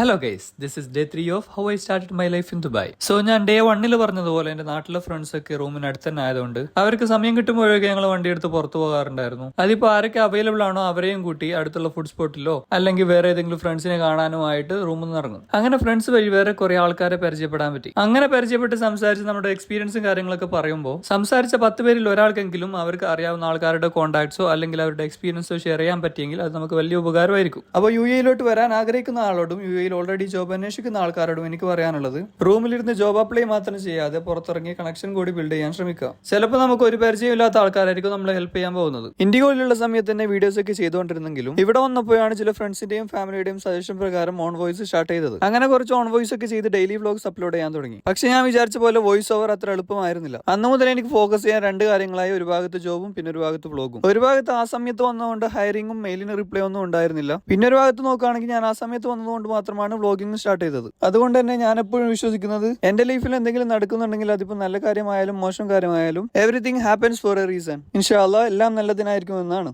Hello guys, this is day 3 of how I started my life in Dubai. So ഞാൻ day 1 പറഞ്ഞതുപോലെ എന്റെ നാട്ടിലെ friends ഒക്കെ റൂമിന് അടുത്ത് തന്നെ ആയതുകൊണ്ട് അവർക്ക് സമയം കിട്ടുമ്പോഴൊക്കെ ഞങ്ങൾ വണ്ടി എടുത്ത് പുറത്തു പോകാറുണ്ടായിരുന്നു. അതിപ്പോ ആരൊക്കെ അവൈലബിൾ ആണോ അവരെയും കൂട്ടി അടുത്തുള്ള ഫുഡ് സ്പോട്ടിലോ അല്ലെങ്കിൽ വേറെ ഏതെങ്കിലും ഫ്രണ്ട്സിനെ കാണാനോ ആയിട്ട് റൂമിൽ നിന്ന് ഇറങ്ങും. അങ്ങനെ ഫ്രണ്ട്സ് വഴി വേറെ കുറെ ആൾക്കാരെ പരിചയപ്പെടാൻ പറ്റി. അങ്ങനെ പരിചയപ്പെട്ട് സംസാരിച്ച് നമ്മുടെ എക്സ്പീരിയൻസും കാര്യങ്ങളൊക്കെ പറയുമ്പോൾ സംസാരിച്ച 10 പേരിൽ ഒരാൾക്കെങ്കിലും അവർക്ക് അറിയാവുന്ന ആൾക്കാരുടെ കോൺടാക്ട്സോ അല്ലെങ്കിൽ അവരുടെ എക്സ്പീരിയൻസോ ഷെയർ ചെയ്യാൻ പറ്റിയെങ്കിൽ അത് നമുക്ക് വലിയ ഉപകാരമായിരിക്കും. അപ്പോൾ യു എയിലോട്ട് വരാൻ ആഗ്രഹിക്കുന്ന ആളോടും യു ഓൾറെഡി ജോബ് അന്വേഷിക്കുന്ന ആൾക്കാരോടും എനിക്ക് പറയാനുള്ളത്, റൂമിലിരുന്ന് ജോബ് അപ്ലൈ മാത്രം ചെയ്യാതെ പുറത്തിറങ്ങി കണക്ഷൻ കൂടി ബിൽഡ് ചെയ്യാൻ ശ്രമിക്കുക. ചിലപ്പോൾ നമുക്ക് ഒരു പരിചയമില്ലാത്ത ആൾക്കാരായിരിക്കും നമ്മളെ ഹെൽപ്പ് ചെയ്യാൻ പോകുന്നത്. ഇന്ത്യയിലുള്ള സമയത്ത് തന്നെ വീഡിയോസ് ഒക്കെ ചെയ്തുകൊണ്ടിരുന്നെങ്കിലും ഇവിടെ വന്നപ്പോഴാണ് ചില ഫ്രണ്ട്സിന്റെയും ഫാമിലിയുടെയും സജഷൻ പ്രകാരം ഓൺ വോയിസ് സ്റ്റാർട്ട് ചെയ്തത്. അങ്ങനെ കുറച്ച് ഓൺ വോയിസ് ഒക്കെ ചെയ്ത് ഡെയിലി വ്ലോഗ്സ് അപ്ലോഡ് ചെയ്യാൻ തുടങ്ങി. പക്ഷെ ഞാൻ വിചാരിച്ച പോലെ വോയിസ് ഓവർ അത്ര എളുപ്പമായിരുന്നില്ല. അന്ന് മുതൽ എനിക്ക് ഫോക്കസ് ചെയ്യാൻ 2 കാര്യങ്ങളായി: ഒരു ഭാഗത്ത് ജോബും പിന്നെ ഒരു ഭാഗത്ത് വ്ലോഗും. ഒരു ഭാഗത്ത് ആ സമയത്ത് വന്നതുകൊണ്ട് ഹയറിംഗും മെയിലിന് റിപ്ലൈ ഒന്നും ഉണ്ടായിരുന്നില്ല. പിന്നെ ഒരു ഭാഗത്ത് നോക്കുകയാണെങ്കിൽ ഞാൻ ആ സമയത്ത് വന്നതുകൊണ്ട് മാത്രമാണ് വ്ലോഗിംഗ് സ്റ്റാർട്ട് ചെയ്തത്. അതുകൊണ്ട് തന്നെ ഞാൻ എപ്പോഴും വിശ്വസിക്കുന്നത്, എന്റെ ലൈഫിൽ എന്തെങ്കിലും നടക്കുന്നുണ്ടെങ്കിൽ അതിപ്പോ നല്ല കാര്യമായാലും മോശം കാര്യമായാലും everything happens four A reason. ഇൻഷാ അല്ലാഹ് എല്ലാം നല്ലതിനായിരിക്കും എന്നാണ്.